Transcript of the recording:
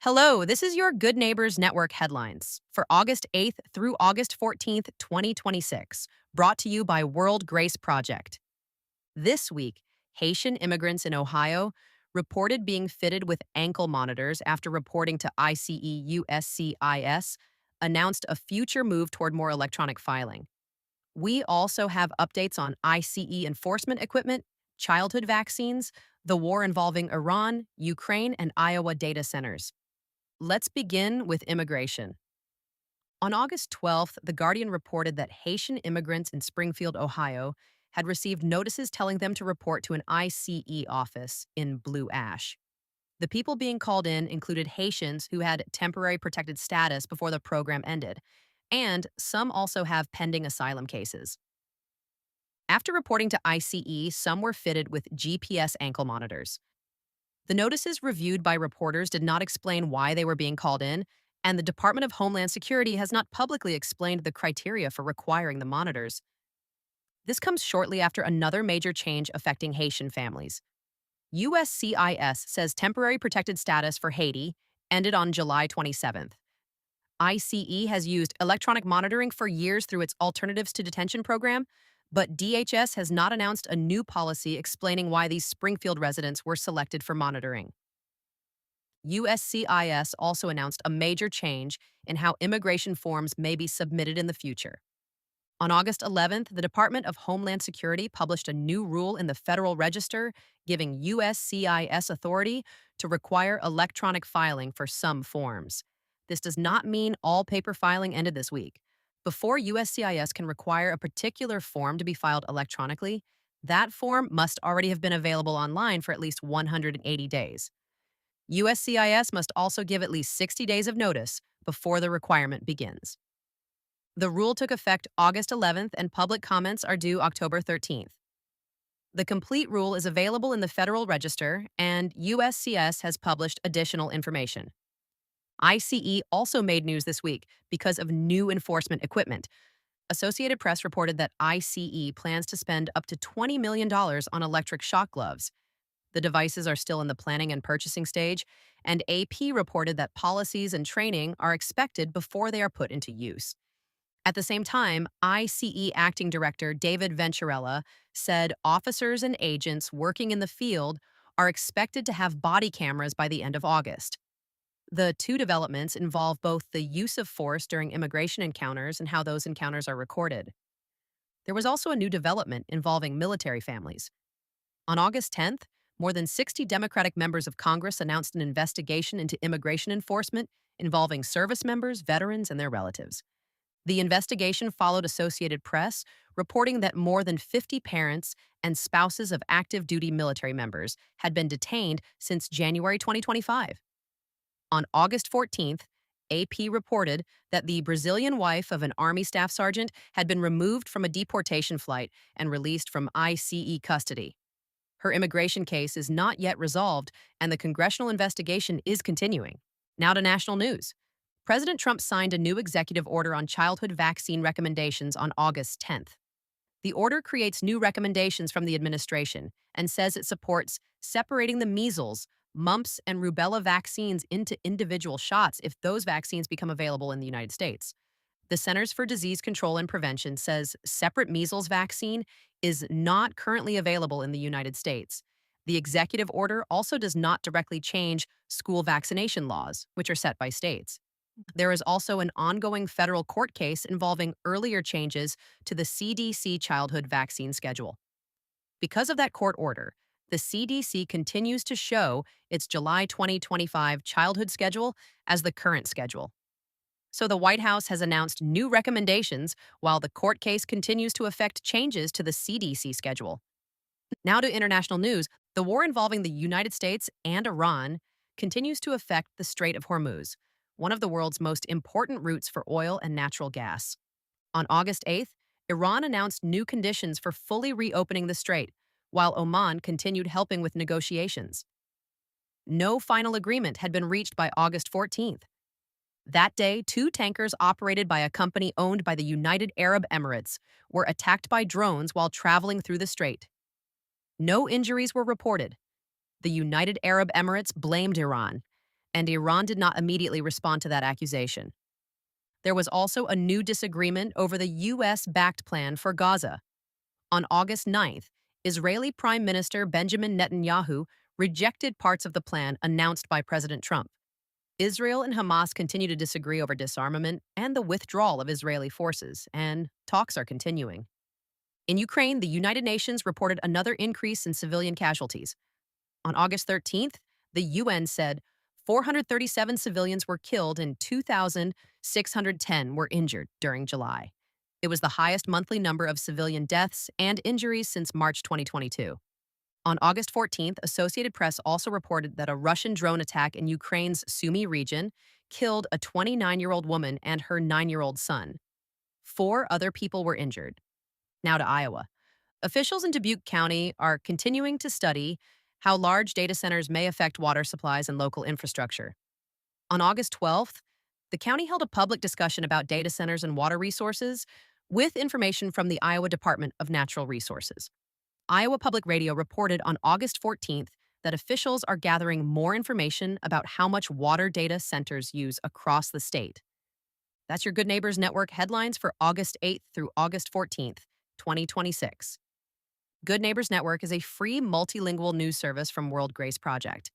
Hello, this is your Good Neighbors Network headlines for August 8th through August 14th, 2026, brought to you by World Grace Project. This week, Haitian immigrants in Ohio reported being fitted with ankle monitors after reporting to USCIS announced a future move toward more electronic filing. We also have updates on ICE enforcement equipment, childhood vaccines, the war involving Iran, Ukraine, and Iowa data centers. Let's begin with immigration. On August 12th, The Guardian reported that Haitian immigrants in Springfield, Ohio, had received notices telling them to report to an ICE office in Blue Ash. The people being called in included Haitians who had temporary protected status before the program ended, and some also have pending asylum cases. After reporting to ICE, some were fitted with GPS ankle monitors. The notices reviewed by reporters did not explain why they were being called in, and the Department of Homeland Security has not publicly explained the criteria for requiring the monitors. This comes shortly after another major change affecting Haitian families. USCIS says temporary protected status for Haiti ended on July 27th. ICE has used electronic monitoring for years through its Alternatives to Detention program, but DHS has not announced a new policy explaining why these Springfield residents were selected for monitoring. USCIS also announced a major change in how immigration forms may be submitted in the future. On August 11th, the Department of Homeland Security published a new rule in the Federal Register giving USCIS authority to require electronic filing for some forms. This does not mean all paper filing ended this week. Before USCIS can require a particular form to be filed electronically, that form must already have been available online for at least 180 days. USCIS must also give at least 60 days of notice before the requirement begins. The rule took effect August 11th, and public comments are due October 13th. The complete rule is available in the Federal Register, and USCIS has published additional information. ICE also made news this week because of new enforcement equipment. Associated Press reported that ICE plans to spend up to $20 million on electric shock gloves. The devices are still in the planning and purchasing stage, and AP reported that policies and training are expected before they are put into use. At the same time, ICE Acting Director David Venturella said officers and agents working in the field are expected to have body cameras by the end of August. The two developments involve both the use of force during immigration encounters and how those encounters are recorded. There was also a new development involving military families. On August 10th, more than 60 Democratic members of Congress announced an investigation into immigration enforcement involving service members, veterans, and their relatives. The investigation followed Associated Press reporting that more than 50 parents and spouses of active duty military members had been detained since January 2025. On August 14th, AP reported that the Brazilian wife of an Army staff sergeant had been removed from a deportation flight and released from ICE custody. Her immigration case is not yet resolved, and the congressional investigation is continuing. Now to national news. President Trump signed a new executive order on childhood vaccine recommendations on August 10th. The order creates new recommendations from the administration and says it supports separating the measles, mumps, and rubella vaccines into individual shots if those vaccines become available in the United States. The Centers for Disease Control and Prevention says separate measles vaccine is not currently available in the United States. The executive order also does not directly change school vaccination laws, which are set by states. There is also an ongoing federal court case involving earlier changes to the CDC childhood vaccine schedule. Because of that court order, the CDC continues to show its July 2025 childhood schedule as the current schedule. So the White House has announced new recommendations while the court case continues to affect changes to the CDC schedule. Now to international news. The war involving the United States and Iran continues to affect the Strait of Hormuz, one of the world's most important routes for oil and natural gas. On August 8th, Iran announced new conditions for fully reopening the strait, while Oman continued helping with negotiations. No final agreement had been reached by August 14th. That day, two tankers operated by a company owned by the United Arab Emirates were attacked by drones while traveling through the strait. No injuries were reported. The United Arab Emirates blamed Iran, and Iran did not immediately respond to that accusation. There was also a new disagreement over the U.S. backed plan for Gaza. On August 9th, Israeli Prime Minister Benjamin Netanyahu rejected parts of the plan announced by President Trump. Israel and Hamas continue to disagree over disarmament and the withdrawal of Israeli forces, and talks are continuing. In Ukraine, the United Nations reported another increase in civilian casualties. On August 13th, the UN said 437 civilians were killed and 2,610 were injured during July. It was the highest monthly number of civilian deaths and injuries since March 2022. On August 14th, Associated Press also reported that a Russian drone attack in Ukraine's Sumy region killed a 29-year-old woman and her 9-year-old son. 4 other people were injured. Now to Iowa. Officials in Dubuque County are continuing to study how large data centers may affect water supplies and local infrastructure. On August 12th, the county held a public discussion about data centers and water resources with information from the Iowa Department of Natural Resources. Iowa Public Radio reported on August 14th that officials are gathering more information about how much water data centers use across the state. That's your Good Neighbors Network headlines for August 8th through August 14th, 2026. Good Neighbors Network is a free multilingual news service from World Grace Project.